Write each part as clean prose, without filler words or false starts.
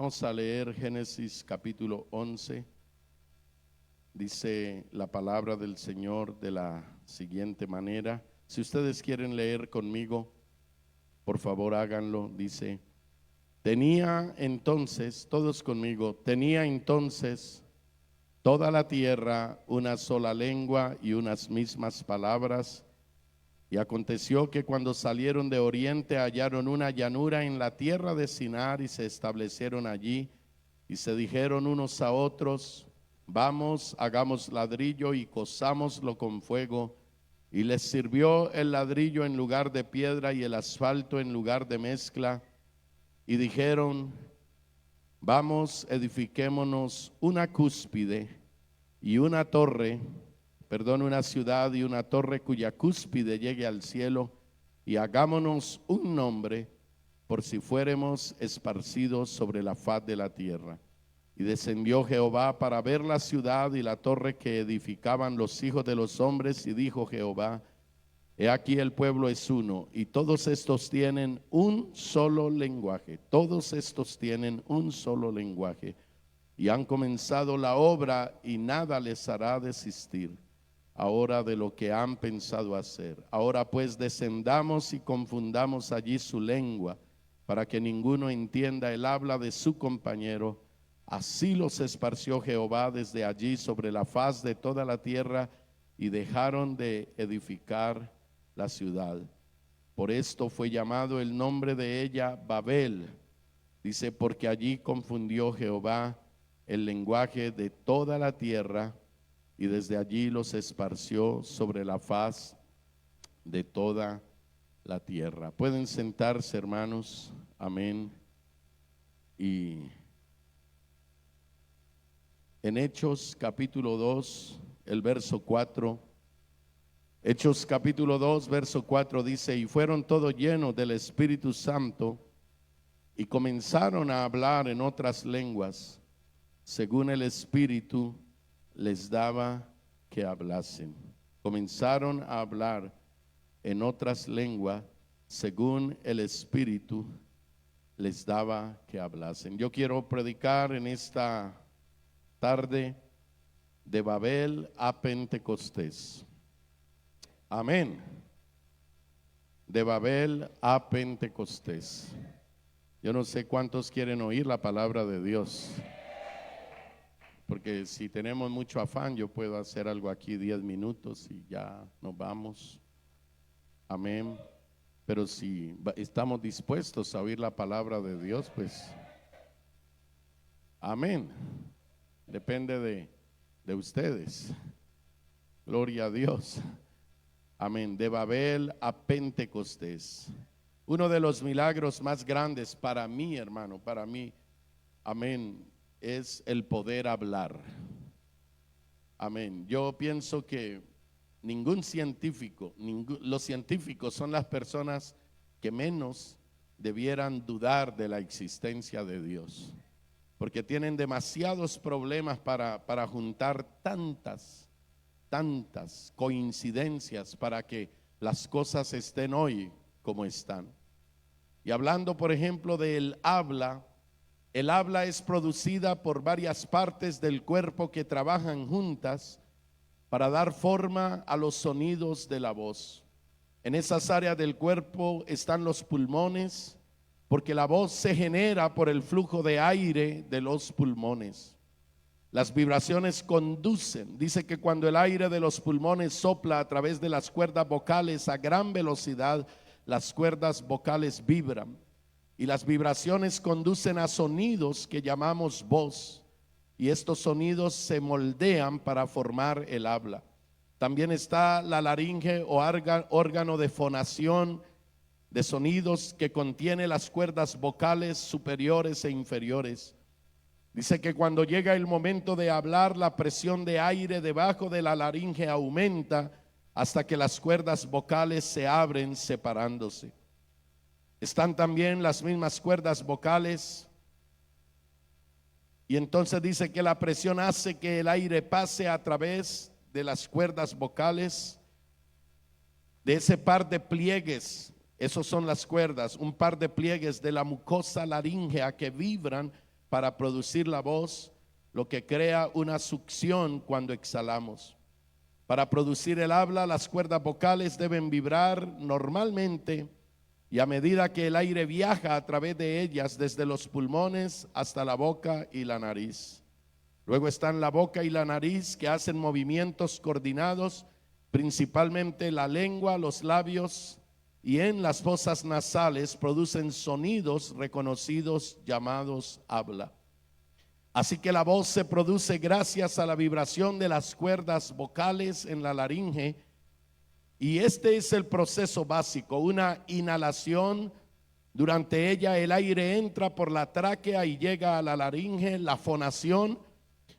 Vamos a leer Génesis capítulo 11. Dice la palabra del Señor de la siguiente manera. Si ustedes quieren leer conmigo, por favor háganlo. Dice: tenía entonces, todos conmigo, tenía entonces toda la tierra una sola lengua y unas mismas palabras. Y aconteció que cuando salieron de oriente hallaron una llanura en la tierra de Sinar y se establecieron allí y se dijeron unos a otros: vamos, hagamos ladrillo y cozámoslo con fuego. Y les sirvió el ladrillo en lugar de piedra y el asfalto en lugar de mezcla. Y dijeron: vamos, edifiquémonos una cúspide y una torre, una ciudad y una torre cuya cúspide llegue al cielo, y hagámonos un nombre, por si fuéremos esparcidos sobre la faz de la tierra. Y descendió Jehová para ver la ciudad y la torre que edificaban los hijos de los hombres, y dijo Jehová: he aquí el pueblo es uno, y todos estos tienen un solo lenguaje. Todos estos tienen un solo lenguaje, y han comenzado la obra, y nada les hará desistir ahora de lo que han pensado hacer. Ahora pues descendamos y confundamos allí su lengua, para que ninguno entienda el habla de su compañero. Así los esparció Jehová desde allí sobre la faz de toda la tierra, y dejaron de edificar la ciudad. Por esto fue llamado el nombre de ella Babel. Dice: porque allí confundió Jehová el lenguaje de toda la tierra, y desde allí los esparció sobre la faz de toda la tierra. Pueden sentarse, hermanos. Amén. Y en Hechos capítulo 2, el verso 4, Hechos capítulo 2, verso 4 dice: y fueron todos llenos del Espíritu Santo, y comenzaron a hablar en otras lenguas, según el Espíritu les daba que hablasen. Comenzaron a hablar en otras lenguas, según el Espíritu les daba que hablasen. Yo quiero predicar en esta tarde de Babel a Pentecostés. Amén. De Babel a Pentecostés. Yo no sé cuántos quieren oír la palabra de Dios, porque si tenemos mucho afán, yo puedo hacer algo aquí 10 minutos y ya nos vamos. Amén. Pero si estamos dispuestos a oír la palabra de Dios, pues amén. Depende de ustedes. Gloria a Dios. Amén. De Babel a Pentecostés. Uno de los milagros más grandes para mí, hermano, para mí, amén, es el poder hablar. Amén. Yo pienso que ningún científico, los científicos son las personas que menos debieran dudar de la existencia de Dios, porque tienen demasiados problemas para juntar tantas coincidencias para que las cosas estén hoy como están. Y hablando, por ejemplo, del habla, el habla es producida por varias partes del cuerpo que trabajan juntas para dar forma a los sonidos de la voz. En esas áreas del cuerpo están los pulmones, porque la voz se genera por el flujo de aire de los pulmones. Las vibraciones conducen, dice que cuando el aire de los pulmones sopla a través de las cuerdas vocales a gran velocidad, las cuerdas vocales vibran, y las vibraciones conducen a sonidos que llamamos voz, y estos sonidos se moldean para formar el habla. También está la laringe o órgano de fonación de sonidos que contiene las cuerdas vocales superiores e inferiores. Dice que cuando llega el momento de hablar, la presión de aire debajo de la laringe aumenta hasta que las cuerdas vocales se abren separándose. Están también las mismas cuerdas vocales, y entonces dice que la presión hace que el aire pase a través de las cuerdas vocales, de ese par de pliegues. Esos son las cuerdas, un par de pliegues de la mucosa laríngea que vibran para producir la voz, lo que crea una succión cuando exhalamos. Para producir el habla, las cuerdas vocales deben vibrar normalmente, y a medida que el aire viaja a través de ellas, desde los pulmones hasta la boca y la nariz. Luego están la boca y la nariz, que hacen movimientos coordinados, principalmente la lengua, los labios, y en las fosas nasales producen sonidos reconocidos llamados habla. Así que la voz se produce gracias a la vibración de las cuerdas vocales en la laringe, y este es el proceso básico: una inhalación. Durante ella el aire entra por la tráquea y llega a la laringe. La fonación: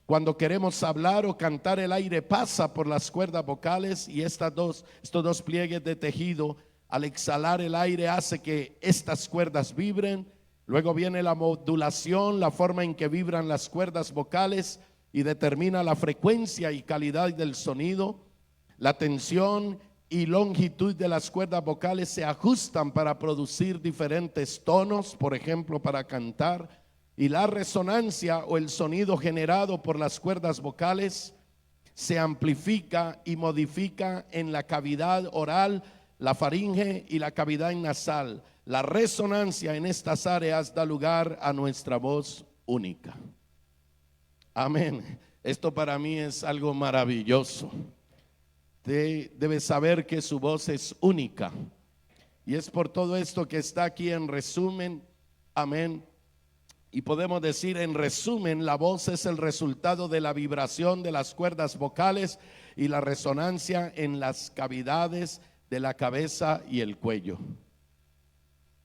cuando queremos hablar o cantar, el aire pasa por las cuerdas vocales, y estos dos pliegues de tejido, al exhalar el aire, hace que estas cuerdas vibren. Luego viene la modulación, la forma en que vibran las cuerdas vocales y determina la frecuencia y calidad del sonido. La tensión y longitud de las cuerdas vocales se ajustan para producir diferentes tonos, por ejemplo, para cantar. Y la resonancia, o el sonido generado por las cuerdas vocales, se amplifica y modifica en la cavidad oral, la faringe y la cavidad nasal. La resonancia en estas áreas da lugar a nuestra voz única. Amén. Esto para mí es algo maravilloso. Usted debe saber que su voz es única, y es por todo esto que está aquí en resumen. Amén. Y podemos decir en resumen: la voz es el resultado de la vibración de las cuerdas vocales y la resonancia en las cavidades de la cabeza y el cuello.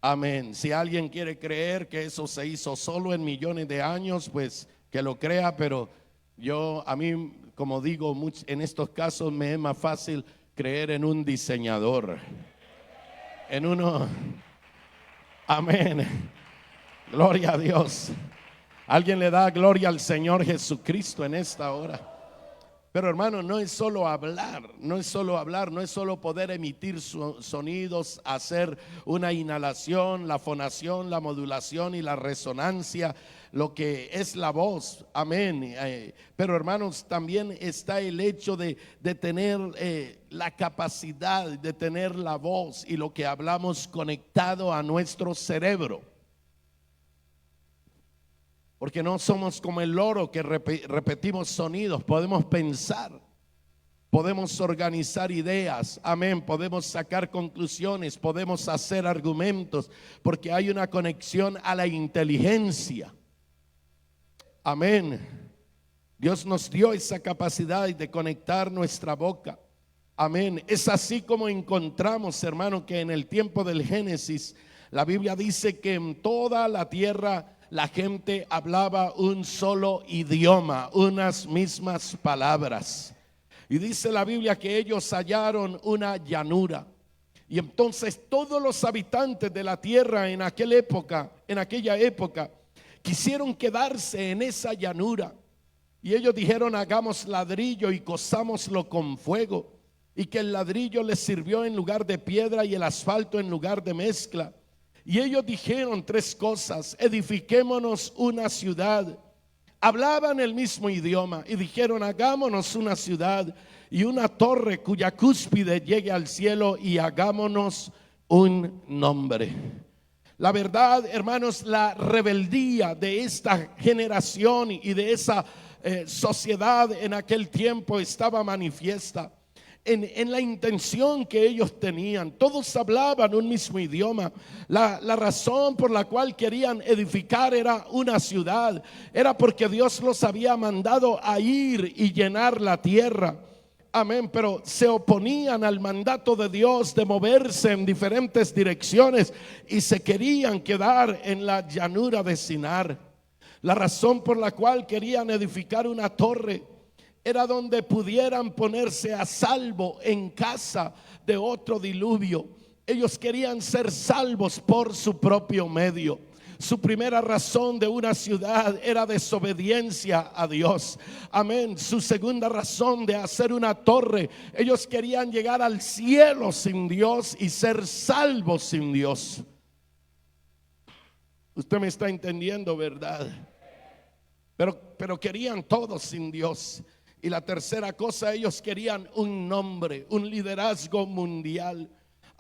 Amén. Si alguien quiere creer que eso se hizo solo en millones de años, pues que lo crea, pero a mí, como digo, en estos casos me es más fácil creer en un diseñador, en uno. Amén. Gloria a Dios. Alguien le da gloria al Señor Jesucristo en esta hora. Pero hermano, no es solo hablar, no es solo poder emitir sonidos, hacer una inhalación, la fonación, la modulación y la resonancia, lo que es la voz. Amén. Pero hermanos, también está el hecho de tener la capacidad de tener la voz y lo que hablamos conectado a nuestro cerebro. Porque no somos como el loro que repetimos sonidos. Podemos pensar, podemos organizar ideas, amén, podemos sacar conclusiones, podemos hacer argumentos, porque hay una conexión a la inteligencia. Amén. Dios nos dio esa capacidad de conectar nuestra boca. Amén. Es así como encontramos, hermano, que en el tiempo del Génesis, la Biblia dice que en toda la tierra la gente hablaba un solo idioma, unas mismas palabras. Y dice la Biblia que ellos hallaron una llanura. Y entonces todos los habitantes de la tierra en aquella época, quisieron quedarse en esa llanura. Y ellos dijeron: hagamos ladrillo y cozámoslo con fuego. Y que el ladrillo les sirvió en lugar de piedra y el asfalto en lugar de mezcla. Y ellos dijeron tres cosas: edifiquémonos una ciudad. Hablaban el mismo idioma y dijeron: hagámonos una ciudad y una torre cuya cúspide llegue al cielo, y hagámonos un nombre. La verdad, hermanos, la rebeldía de esta generación y de esa sociedad en aquel tiempo estaba manifiesta. En la intención que ellos tenían, todos hablaban un mismo idioma. La razón por la cual querían edificar era una ciudad, era porque Dios los había mandado a ir y llenar la tierra. Amén. Pero se oponían al mandato de Dios de moverse en diferentes direcciones y se querían quedar en la llanura de Sinar. La razón por la cual querían edificar una torre era donde pudieran ponerse a salvo en caso de otro diluvio. Ellos querían ser salvos por su propio medio. Su primera razón de una ciudad era desobediencia a Dios. Amén. Su segunda razón de hacer una torre, ellos querían llegar al cielo sin Dios y ser salvos sin Dios. Usted me está entendiendo, ¿verdad? pero querían todo sin Dios. Y la tercera cosa, ellos querían un nombre, un liderazgo mundial.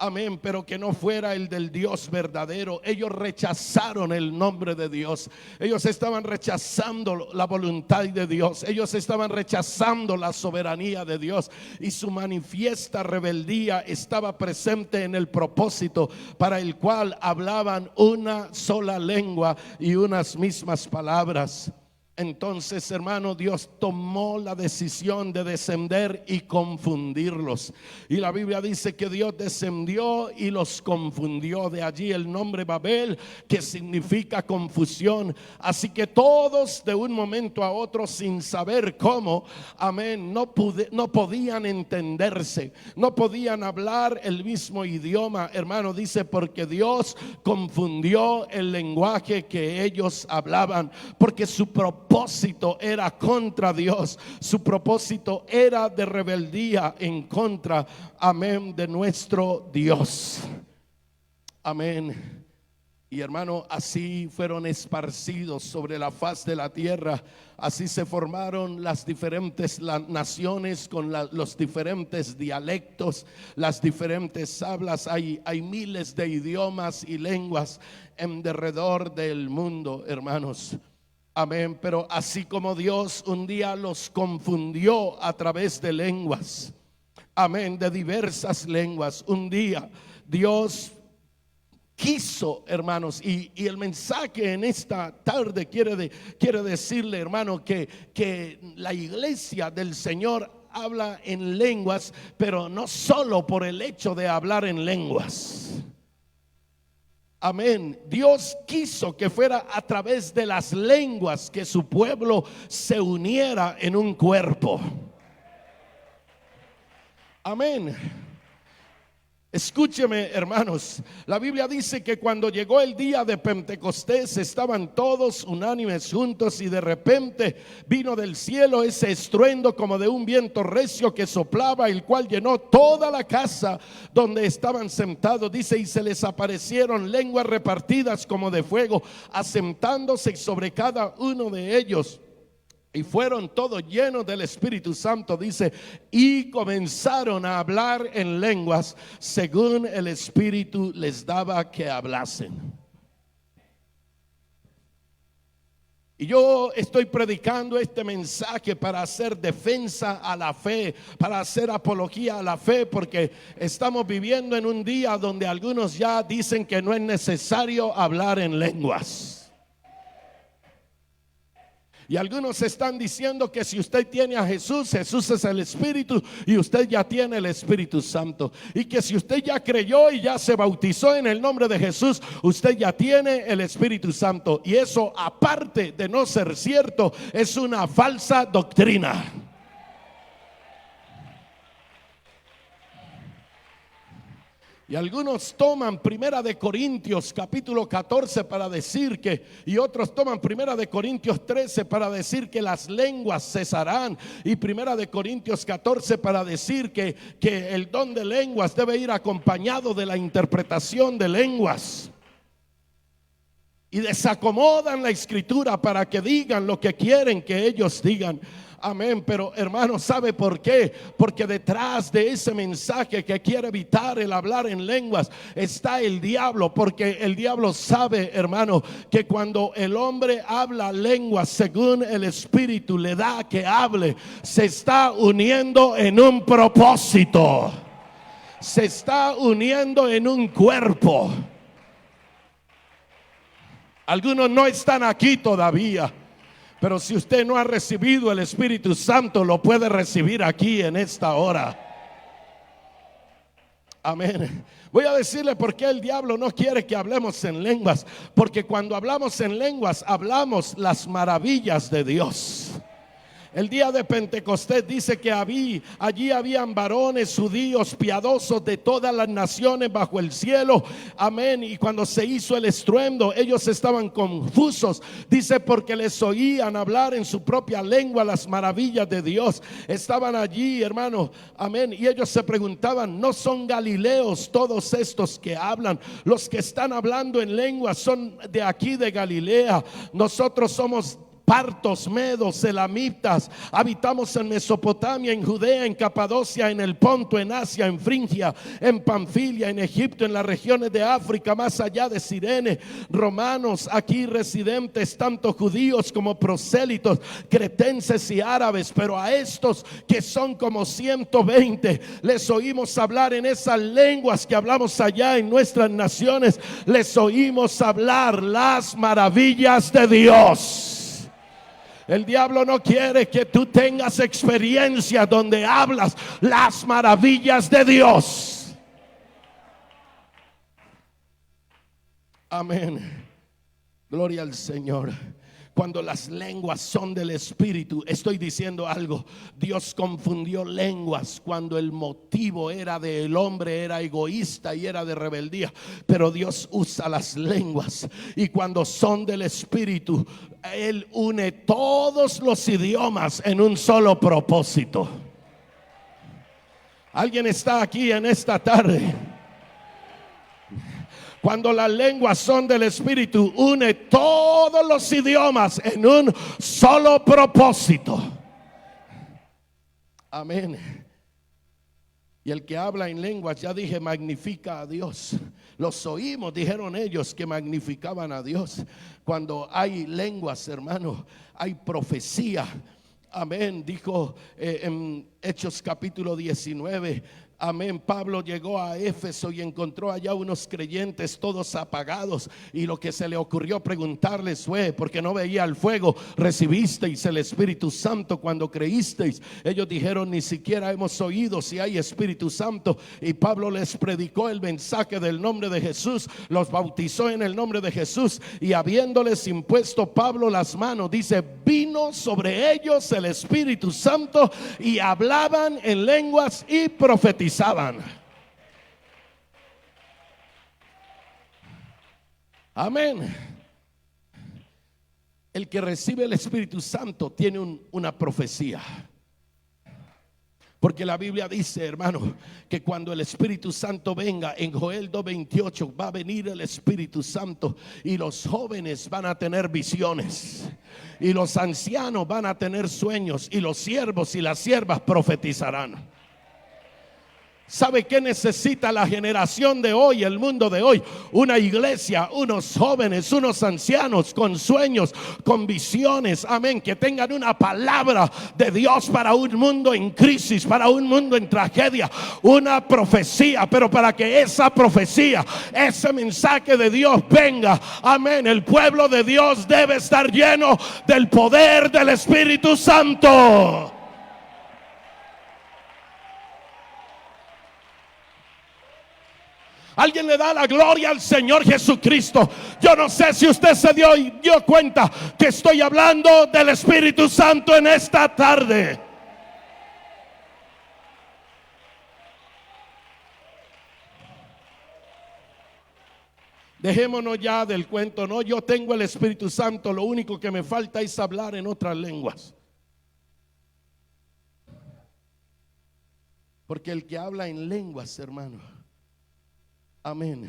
Amén, pero que no fuera el del Dios verdadero. Ellos rechazaron el nombre de Dios. Ellos estaban rechazando la voluntad de Dios. Ellos estaban rechazando la soberanía de Dios. Y su manifiesta rebeldía estaba presente en el propósito para el cual hablaban una sola lengua y unas mismas palabras. Entonces, hermano, Dios tomó la decisión de descender y confundirlos. Y la Biblia dice que Dios descendió y los confundió. De allí el nombre Babel, que significa confusión. Así que todos de un momento a otro, sin saber cómo, amén, no podían entenderse, no podían hablar el mismo idioma, hermano. Dice, porque Dios confundió el lenguaje que ellos hablaban, porque su propósito era contra Dios. Su propósito era de rebeldía en contra, amén, de nuestro Dios. Amén. Y hermano, así fueron esparcidos sobre la faz de la tierra. Así se formaron las diferentes naciones con los diferentes dialectos, las diferentes hablas. Hay miles de idiomas y lenguas en derredor del mundo, hermanos. Amén, pero así como Dios un día los confundió a través de lenguas, amén, de diversas lenguas, un día Dios quiso, hermanos, y el mensaje en esta tarde quiere decirle, hermano, que la iglesia del Señor habla en lenguas, pero no solo por el hecho de hablar en lenguas. Amén. Dios quiso que fuera a través de las lenguas que su pueblo se uniera en un cuerpo. Amén. Escúcheme, hermanos, la Biblia dice que cuando llegó el día de Pentecostés estaban todos unánimes juntos, y de repente vino del cielo ese estruendo como de un viento recio que soplaba, el cual llenó toda la casa donde estaban sentados. Dice, y se les aparecieron lenguas repartidas como de fuego, asentándose sobre cada uno de ellos. Y fueron todos llenos del Espíritu Santo, dice, y comenzaron a hablar en lenguas según el Espíritu les daba que hablasen. Y yo estoy predicando este mensaje para hacer defensa a la fe, para hacer apología a la fe, porque estamos viviendo en un día donde algunos ya dicen que no es necesario hablar en lenguas. Y algunos están diciendo que si usted tiene a Jesús, Jesús es el Espíritu y usted ya tiene el Espíritu Santo. Y que si usted ya creyó y ya se bautizó en el nombre de Jesús, usted ya tiene el Espíritu Santo. Y eso, aparte de no ser cierto, es una falsa doctrina. Y algunos toman Primera de Corintios capítulo 14 para decir que, y otros toman Primera de Corintios 13 para decir que las lenguas cesarán, y Primera de Corintios 14 para decir que el don de lenguas debe ir acompañado de la interpretación de lenguas. Y desacomodan la escritura para que digan lo que quieren que ellos digan. Amén, pero hermano, ¿sabe por qué? Porque detrás de ese mensaje que quiere evitar el hablar en lenguas está el diablo, porque el diablo sabe, hermano, que cuando el hombre habla lenguas según el Espíritu le da que hable, se está uniendo en un propósito, se está uniendo en un cuerpo. Algunos no están aquí todavía, pero si usted no ha recibido el Espíritu Santo, lo puede recibir aquí en esta hora. Amén. Voy a decirle por qué el diablo no quiere que hablemos en lenguas. Porque cuando hablamos en lenguas, hablamos las maravillas de Dios. El día de Pentecostés dice que allí habían varones judíos piadosos de todas las naciones bajo el cielo. Amén. Y cuando se hizo el estruendo, ellos estaban confusos. Dice, porque les oían hablar en su propia lengua las maravillas de Dios. Estaban allí, hermano. Amén. Y ellos se preguntaban, ¿no son galileos todos estos que hablan? Los que están hablando en lengua son de aquí de Galilea. Nosotros somos partos, medos, elamitas. Habitamos en Mesopotamia, en Judea, en Capadocia, en el Ponto, en Asia, en Frigia, en Panfilia, en Egipto, en las regiones de África, más allá de Cirene, romanos aquí residentes, tanto judíos como prosélitos, cretenses y árabes. Pero a estos que son como 120 les oímos hablar en esas lenguas que hablamos allá en nuestras naciones. Les oímos hablar las maravillas de Dios. El diablo no quiere que tú tengas experiencia donde hablas las maravillas de Dios. Amén. Gloria al Señor. Cuando las lenguas son del Espíritu, estoy diciendo algo. Dios confundió lenguas cuando el motivo era del hombre, era egoísta y era de rebeldía. Pero Dios usa las lenguas, y cuando son del Espíritu, Él une todos los idiomas en un solo propósito. ¿Alguien está aquí en esta tarde? Cuando las lenguas son del Espíritu, une todos los idiomas en un solo propósito. Amén. Y el que habla en lenguas, ya dije, magnifica a Dios. Los oímos, dijeron ellos, que magnificaban a Dios. Cuando hay lenguas, hermano, hay profecía. Amén. Dijo en Hechos capítulo 19. Amén. Pablo llegó a Éfeso y encontró allá unos creyentes todos apagados, y lo que se le ocurrió preguntarles fue: porque no veía el fuego, ¿recibisteis el Espíritu Santo cuando creísteis? Ellos dijeron: ni siquiera hemos oído si hay Espíritu Santo. Y Pablo les predicó el mensaje del nombre de Jesús, los bautizó en el nombre de Jesús, y habiéndoles impuesto Pablo las manos, dice, vino sobre ellos el Espíritu Santo, y hablaban en lenguas y profetizaban. Amén. El que recibe el Espíritu Santo tiene una profecía. Porque la Biblia dice, hermano, que cuando el Espíritu Santo venga, en Joel 2:28, va a venir el Espíritu Santo, y los jóvenes van a tener visiones, y los ancianos van a tener sueños, y los siervos y las siervas profetizarán. ¿Sabe qué necesita la generación de hoy, el mundo de hoy? Una iglesia, unos jóvenes, unos ancianos con sueños, con visiones, amén, que tengan una palabra de Dios para un mundo en crisis, para un mundo en tragedia, una profecía. Pero para que esa profecía, ese mensaje de Dios venga, amén, el pueblo de Dios debe estar lleno del poder del Espíritu Santo. Alguien le da la gloria al Señor Jesucristo. Yo no sé si usted se dio cuenta que estoy hablando del Espíritu Santo en esta tarde. Dejémonos ya del cuento. No, yo tengo el Espíritu Santo, lo único que me falta es hablar en otras lenguas. Porque el que habla en lenguas, hermano, amén,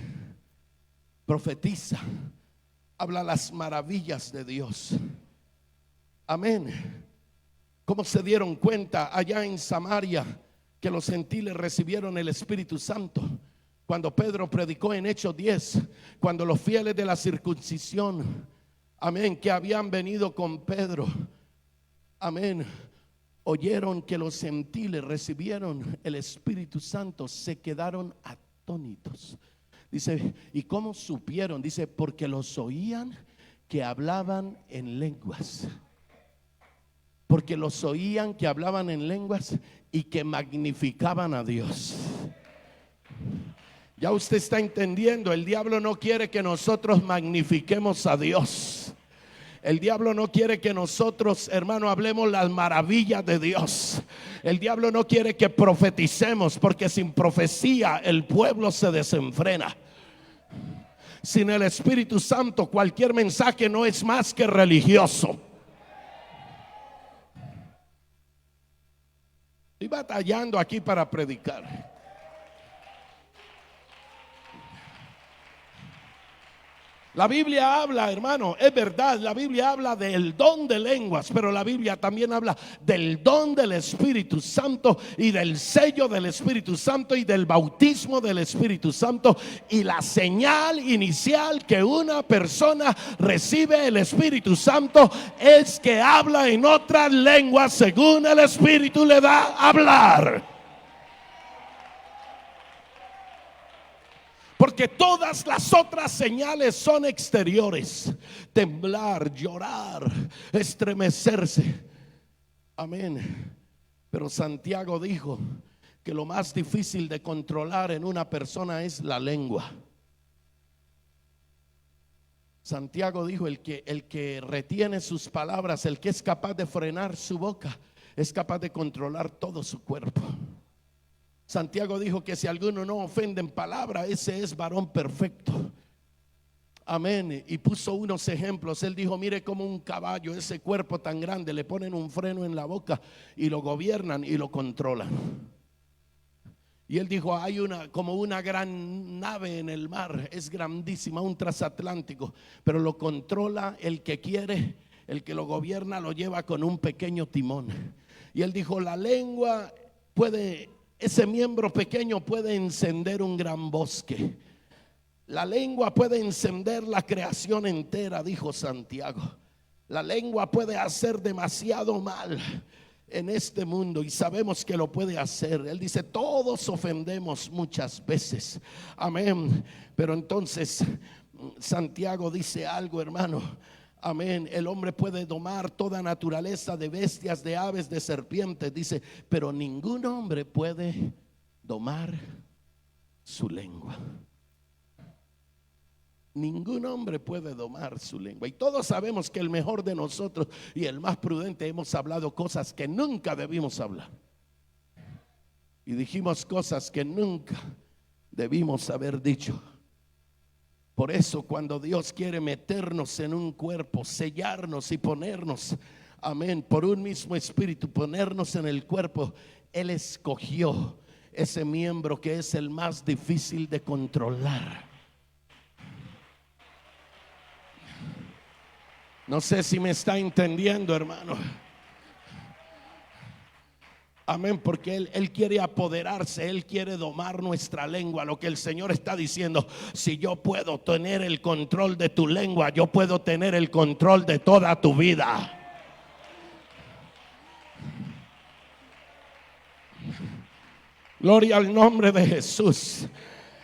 profetiza, habla las maravillas de Dios. Amén. ¿Cómo se dieron cuenta allá en Samaria que los gentiles recibieron el Espíritu Santo? Cuando Pedro predicó en Hechos 10, cuando los fieles de la circuncisión, amén, que habían venido con Pedro, amén, oyeron que los gentiles recibieron el Espíritu Santo, se quedaron atónitos. Dice, ¿y cómo supieron? Dice, porque los oían que hablaban en lenguas. Porque los oían que hablaban en lenguas y que magnificaban a Dios. Ya usted está entendiendo, el diablo no quiere que nosotros magnifiquemos a Dios. El diablo no quiere que nosotros, hermano, hablemos las maravillas de Dios. El diablo no quiere que profeticemos, porque sin profecía el pueblo se desenfrena. Sin el Espíritu Santo cualquier mensaje no es más que religioso. Estoy batallando aquí para predicar. La Biblia habla, hermano, es verdad, la Biblia habla del don de lenguas, pero la Biblia también habla del don del Espíritu Santo y del sello del Espíritu Santo y del bautismo del Espíritu Santo. Y la señal inicial que una persona recibe el Espíritu Santo es que habla en otras lenguas según el Espíritu le da a hablar. Porque todas las otras señales son exteriores: temblar, llorar, estremecerse. Amén. Pero Santiago dijo que lo más difícil de controlar en una persona es la lengua. Santiago dijo: el que retiene sus palabras, el que es capaz de frenar su boca, es capaz de controlar todo su cuerpo. Santiago dijo que si alguno no ofende en palabra, ese es varón perfecto. Amén. Y puso unos ejemplos. Él dijo: mire como un caballo, ese cuerpo tan grande, le ponen un freno en la boca y lo gobiernan y lo controlan. Y él dijo: hay como una gran nave en el mar, es grandísima, un transatlántico, pero lo controla el que quiere, el que lo gobierna lo lleva con un pequeño timón. Y él dijo: la lengua ese miembro pequeño puede encender un gran bosque. La lengua puede encender la creación entera, dijo Santiago. La lengua puede hacer demasiado mal en este mundo y sabemos que lo puede hacer. Él dice: todos ofendemos muchas veces. Amén. Pero entonces Santiago dice algo, hermano. Amén. El hombre puede domar toda naturaleza de bestias, de aves, de serpientes, dice, pero ningún hombre puede domar su lengua. Ningún hombre puede domar su lengua. Y todos sabemos que el mejor de nosotros y el más prudente hemos hablado cosas que nunca debimos hablar. Y dijimos cosas que nunca debimos haber dicho. Por eso cuando Dios quiere meternos en un cuerpo, sellarnos y ponernos, amén, por un mismo espíritu, ponernos en el cuerpo, Él escogió ese miembro que es el más difícil de controlar. No sé si me está entendiendo, hermano. Amén, porque Él quiere apoderarse, Él quiere domar nuestra lengua. Lo que el Señor está diciendo: si yo puedo tener el control de tu lengua, yo puedo tener el control de toda tu vida. Gloria al nombre de Jesús.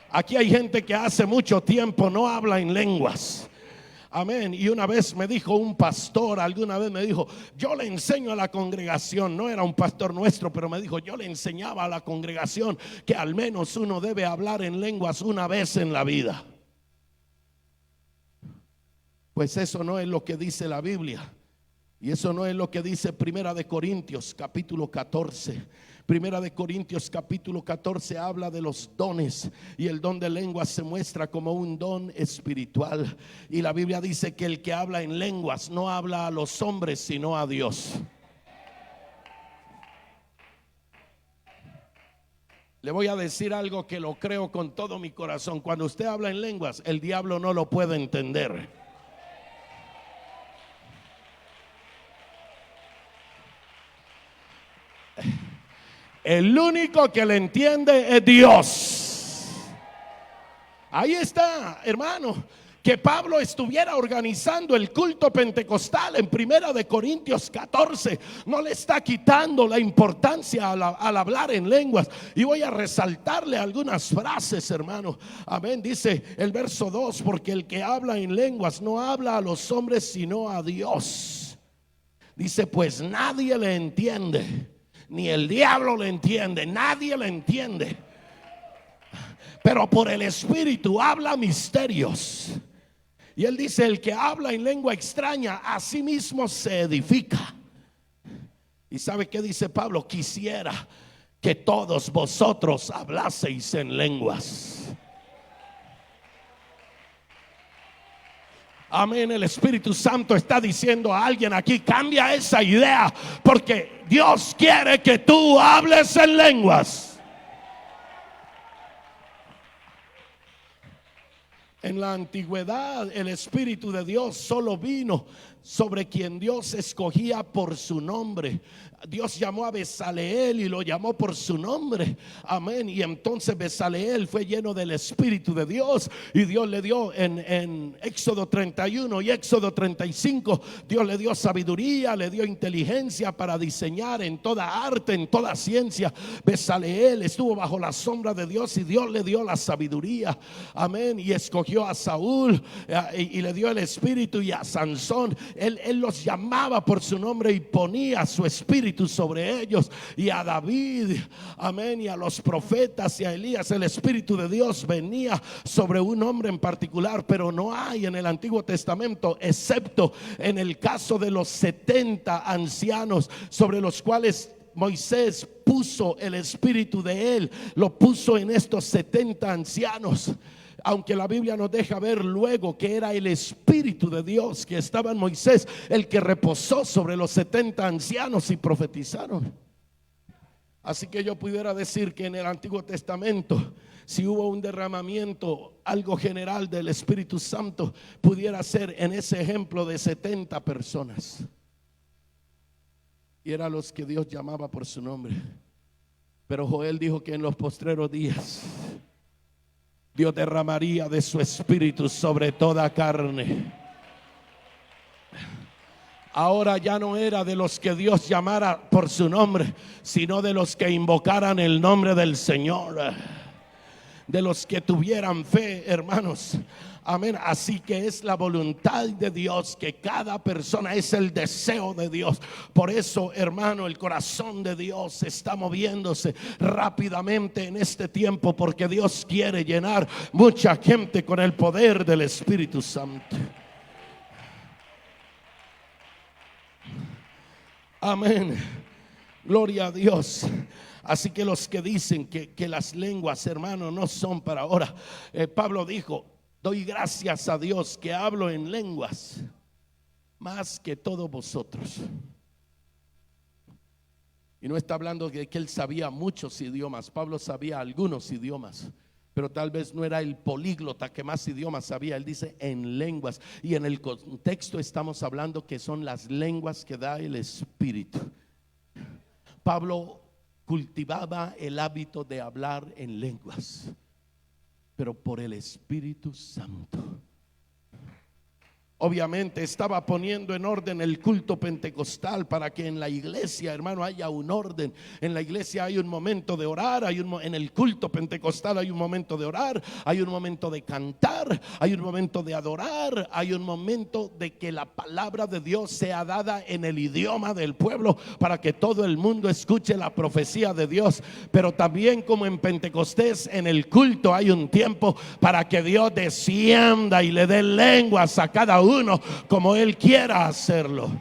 Aquí hay gente que hace mucho tiempo no habla en lenguas. Amén. Y una vez me dijo un pastor, alguna vez me dijo: yo le enseño a la congregación, no era un pastor nuestro, pero me dijo: yo le enseñaba a la congregación que al menos uno debe hablar en lenguas una vez en la vida. Pues eso no es lo que dice la Biblia. Y eso no es lo que dice Primera de Corintios capítulo 14. Primera de Corintios capítulo 14 habla de los dones, y el don de lenguas se muestra como un don espiritual. Y la Biblia dice que el que habla en lenguas no habla a los hombres sino a Dios. Le voy a decir algo que lo creo con todo mi corazón: cuando usted habla en lenguas, el diablo no lo puede entender. El único que le entiende es Dios. Ahí está, hermano. Que Pablo estuviera organizando el culto pentecostal en Primera de Corintios 14 no le está quitando la importancia al hablar en lenguas. Y voy a resaltarle algunas frases, hermano. Amén. Dice el verso 2: porque el que habla en lenguas no habla a los hombres sino a Dios. Dice: pues nadie le entiende, ni el diablo le entiende, nadie le entiende. Pero por el Espíritu habla misterios. Y él dice: el que habla en lengua extraña a sí mismo se edifica. ¿Y sabe qué dice Pablo? Quisiera que todos vosotros hablaseis en lenguas. Amén. El Espíritu Santo está diciendo a alguien aquí: cambia esa idea, porque Dios quiere que tú hables en lenguas. En la antigüedad el Espíritu de Dios solo vino sobre quien Dios escogía por su nombre. Dios llamó a Bezaleel y lo llamó por su nombre. Amén. Y entonces Bezaleel fue lleno del Espíritu de Dios, y Dios le dio en Éxodo 31 y Éxodo 35, Dios le dio sabiduría, le dio inteligencia para diseñar en toda arte, en toda ciencia. Bezaleel estuvo bajo la sombra de Dios y Dios le dio la sabiduría. Amén. Y escogió a Saúl y le dio el Espíritu, y a Sansón él los llamaba por su nombre y ponía su Espíritu sobre ellos. Y a David, amén, y a los profetas y a Elías, el Espíritu de Dios venía sobre un hombre en particular. Pero no hay en el Antiguo Testamento, excepto en el caso de los 70 ancianos sobre los cuales Moisés puso el Espíritu de él, lo puso en estos 70 ancianos. Aunque la Biblia nos deja ver luego que era el Espíritu de Dios que estaba en Moisés, el que reposó sobre los 70 ancianos y profetizaron. Así que yo pudiera decir que en el Antiguo Testamento, si hubo un derramamiento, algo general del Espíritu Santo, pudiera ser en ese ejemplo de 70 personas. Y eran los que Dios llamaba por su nombre. Pero Joel dijo que en los postreros días Dios derramaría de su Espíritu sobre toda carne. Ahora ya no era de los que Dios llamara por su nombre, sino de los que invocaran el nombre del Señor, de los que tuvieran fe, hermanos. Amén. Así que es la voluntad de Dios que cada persona, es el deseo de Dios. Por eso, hermano, el corazón de Dios está moviéndose rápidamente en este tiempo, porque Dios quiere llenar mucha gente con el poder del Espíritu Santo. Amén. Gloria a Dios. Así que los que dicen que las lenguas, hermano, no son para ahora, Pablo dijo: doy gracias a Dios que hablo en lenguas más que todos vosotros. Y no está hablando de que él sabía muchos idiomas. Pablo sabía algunos idiomas, pero tal vez no era el políglota que más idiomas sabía. Él dice en lenguas, y en el contexto estamos hablando que son las lenguas que da el Espíritu. Pablo cultivaba el hábito de hablar en lenguas, pero por el Espíritu Santo. Obviamente estaba poniendo en orden el culto pentecostal para que en la iglesia, hermano, haya un orden. En la iglesia hay un momento de orar, en el culto pentecostal hay un momento de orar, hay un momento de cantar, hay un momento de adorar, hay un momento de que la palabra de Dios sea dada en el idioma del pueblo para que todo el mundo escuche la profecía de Dios. Pero también, como en Pentecostés, en el culto hay un tiempo para que Dios descienda y le dé lenguas a cada uno como Él quiera hacerlo.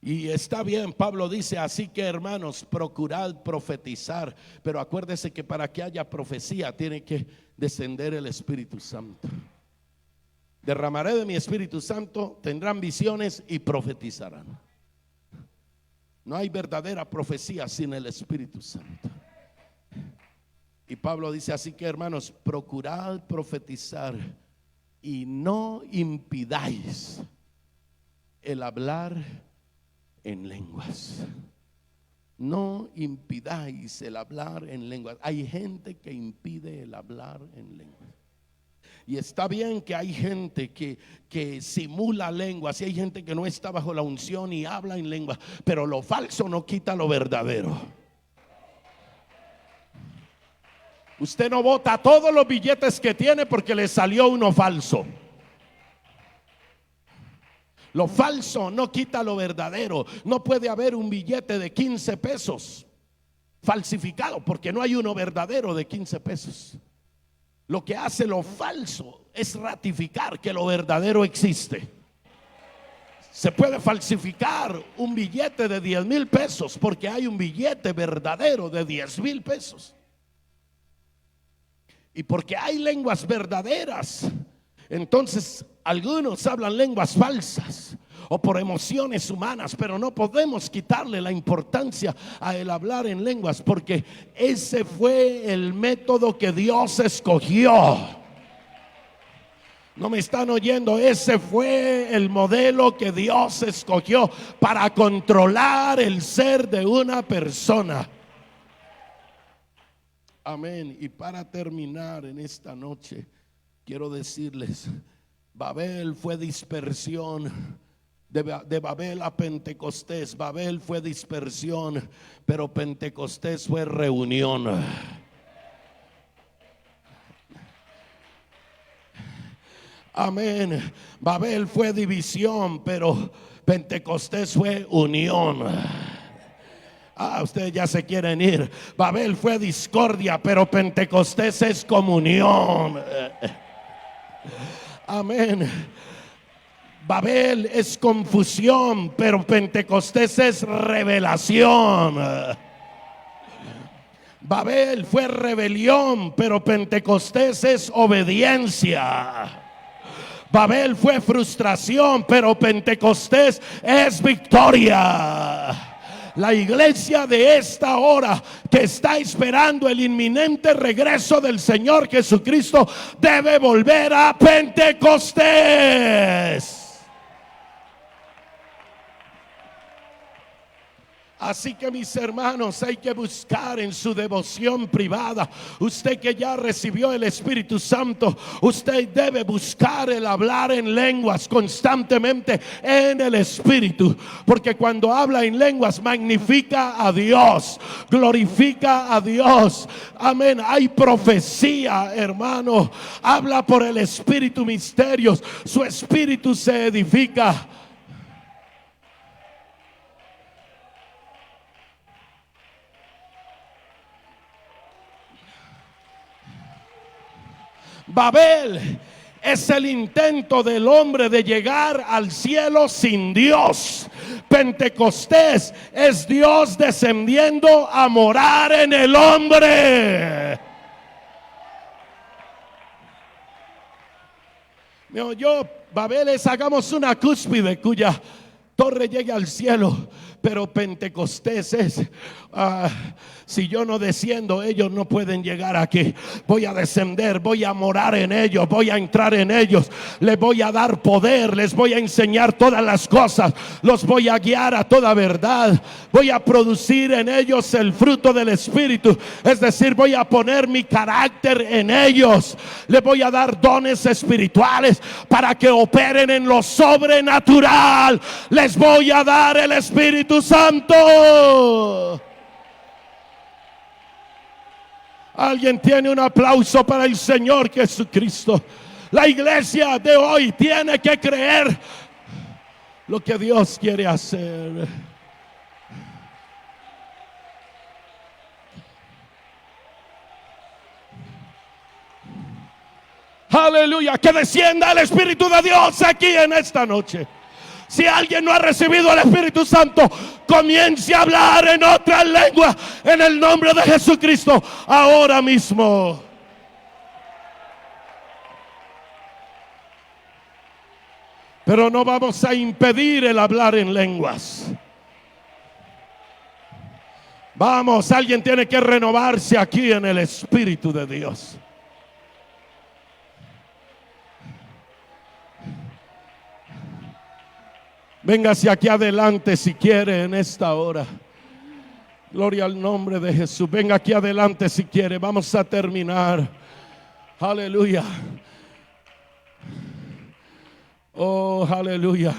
Y está bien, Pablo dice: así que, hermanos, procurad profetizar. Pero acuérdese que para que haya profecía tiene que descender el Espíritu Santo. Derramaré de mi Espíritu Santo, tendrán visiones y profetizarán. No hay verdadera profecía sin el Espíritu Santo. Y Pablo dice: así que, hermanos, procurad profetizar y no impidáis el hablar en lenguas. No impidáis el hablar en lenguas. Hay gente que impide el hablar en lenguas. Y está bien que hay gente que simula lenguas, y hay gente que no está bajo la unción y habla en lenguas, pero lo falso no quita lo verdadero. Usted no bota todos los billetes que tiene porque le salió uno falso. Lo falso no quita lo verdadero. No puede haber un billete de 15 pesos falsificado porque no hay uno verdadero de 15 pesos. Lo que hace lo falso es ratificar que lo verdadero existe. Se puede falsificar un billete de 10,000 pesos porque hay un billete verdadero de 10,000 pesos. Y porque hay lenguas verdaderas, entonces algunos hablan lenguas falsas. o por emociones humanas, pero no podemos quitarle la importancia a el hablar en lenguas, porque ese fue el método que Dios escogió. No me están oyendo. Ese fue el modelo que Dios escogió para controlar el ser de una persona. Amén. Y para terminar en esta noche, quiero decirles, Babel fue dispersión. De Babel a Pentecostés, Babel fue dispersión, pero Pentecostés fue reunión. Amén. Babel fue división, pero Pentecostés fue unión. Ustedes ya se quieren ir. Babel fue discordia, pero Pentecostés es comunión. Amén. Babel es confusión, pero Pentecostés es revelación. Babel fue rebelión, pero Pentecostés es obediencia. Babel fue frustración, pero Pentecostés es victoria. La iglesia de esta hora, que está esperando el inminente regreso del Señor Jesucristo, debe volver a Pentecostés. Así que, mis hermanos, hay que buscar en su devoción privada. Usted que ya recibió el Espíritu Santo, usted debe buscar el hablar en lenguas constantemente en el Espíritu, porque cuando habla en lenguas magnifica a Dios, glorifica a Dios. Amén. Hay profecía, hermano. Habla por el Espíritu misterios. Su espíritu se edifica. Babel es el intento del hombre de llegar al cielo sin Dios. Pentecostés es Dios descendiendo a morar en el hombre. ¿Me oyó? Babel es, hagamos una cúspide cuya torre llegue al cielo, pero Pentecostés es, si yo no desciendo, ellos no pueden llegar aquí. Voy a descender, voy a morar en ellos, voy a entrar en ellos, les voy a dar poder, les voy a enseñar todas las cosas, los voy a guiar a toda verdad, voy a producir en ellos el fruto del Espíritu, es decir, voy a poner mi carácter en ellos, les voy a dar dones espirituales para que operen en lo sobrenatural, les voy a dar el Espíritu Santo. Alguien tiene un aplauso para el Señor Jesucristo. La iglesia de hoy tiene que creer lo que Dios quiere hacer. Aleluya, que descienda el Espíritu de Dios aquí en esta noche. Si alguien no ha recibido el Espíritu Santo, comience a hablar en otra lengua en el nombre de Jesucristo ahora mismo. Pero no vamos a impedir el hablar en lenguas. Vamos, alguien tiene que renovarse aquí en el Espíritu de Dios. Véngase aquí adelante si quiere en esta hora. Gloria al nombre de Jesús. Venga aquí adelante si quiere. Vamos a terminar. Aleluya. Oh, aleluya.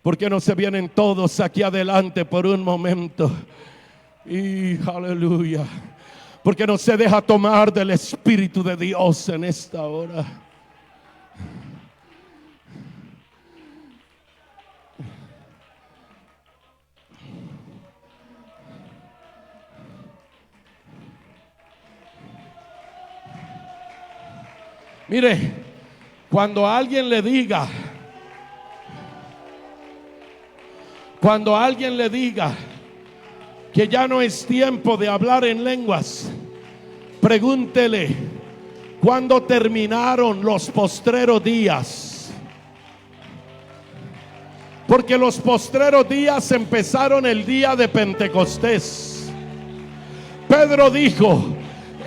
¿Por qué no se vienen todos aquí adelante por un momento? Y aleluya. ¿Por qué no se deja tomar del Espíritu de Dios en esta hora? Mire, cuando alguien le diga que ya no es tiempo de hablar en lenguas, pregúntele cuándo terminaron los postreros días. porque los postreros días empezaron el día de Pentecostés. Pedro dijo: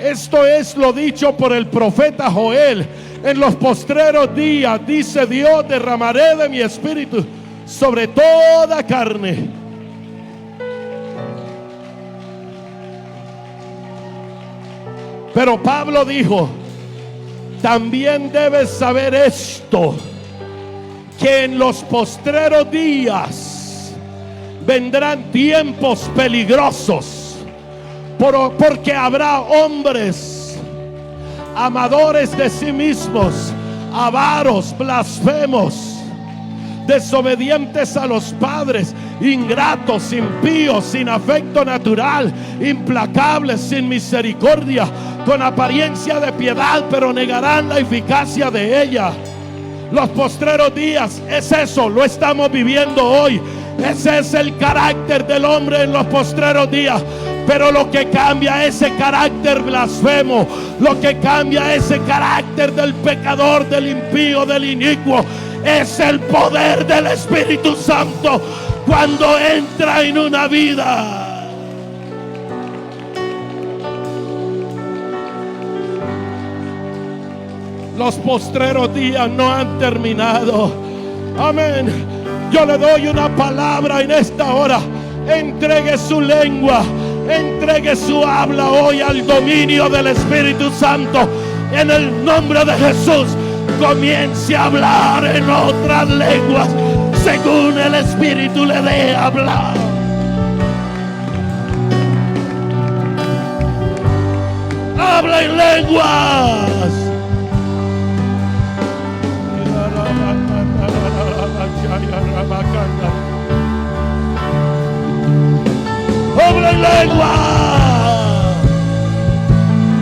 esto es lo dicho por el profeta Joel: en los postreros días, dice Dios, derramaré de mi espíritu sobre toda carne. Pero Pablo dijo: también debes saber esto, que en los postreros días vendrán tiempos peligrosos, porque habrá hombres amadores de sí mismos, avaros, blasfemos, desobedientes a los padres, ingratos, impíos, sin afecto natural, implacables, sin misericordia, con apariencia de piedad, pero negarán la eficacia de ella. Los postreros días es eso, lo estamos viviendo hoy. Ese es el carácter del hombre en los postreros días. Pero lo que cambia ese carácter blasfemo, lo que cambia ese carácter del pecador, del impío, del inicuo, es el poder del Espíritu Santo cuando entra en una vida. Los postreros días no han terminado. Amén. Yo le doy una palabra en esta hora. Entregue su lengua, entregue su habla hoy al dominio del Espíritu Santo. En el nombre de Jesús, comience a hablar en otras lenguas según el Espíritu le dé hablar. Habla en lenguas. Habla en lengua.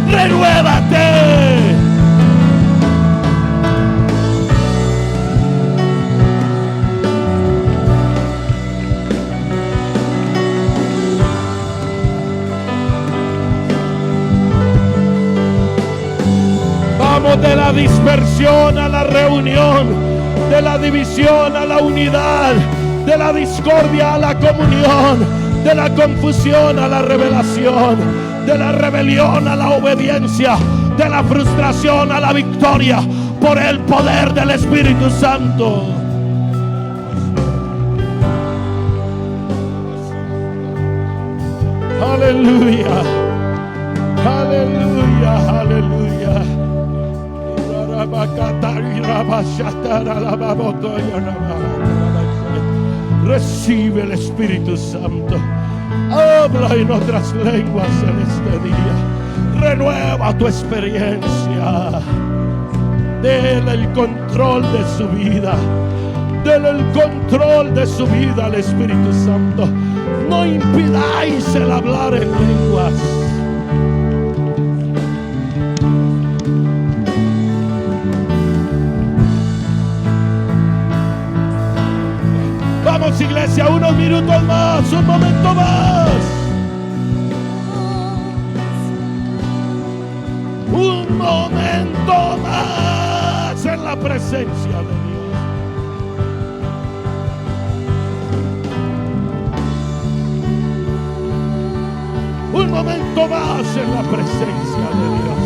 Renuévate. Vamos de la dispersión a la reunión, de la división a la unidad, de la discordia a la comunión, de la confusión a la revelación, de la rebelión a la obediencia, de la frustración a la victoria, por el poder del Espíritu Santo. Aleluya, aleluya, aleluya. Recibe el Espíritu Santo. Habla en otras lenguas en este día. Renueva tu experiencia. Dele el control de su vida. Dele el control de su vida al Espíritu Santo. No impidáis el hablar en lenguas. Vamos, iglesia, unos minutos más, un momento más. Un momento más en la presencia de Dios. Un momento más en la presencia de Dios.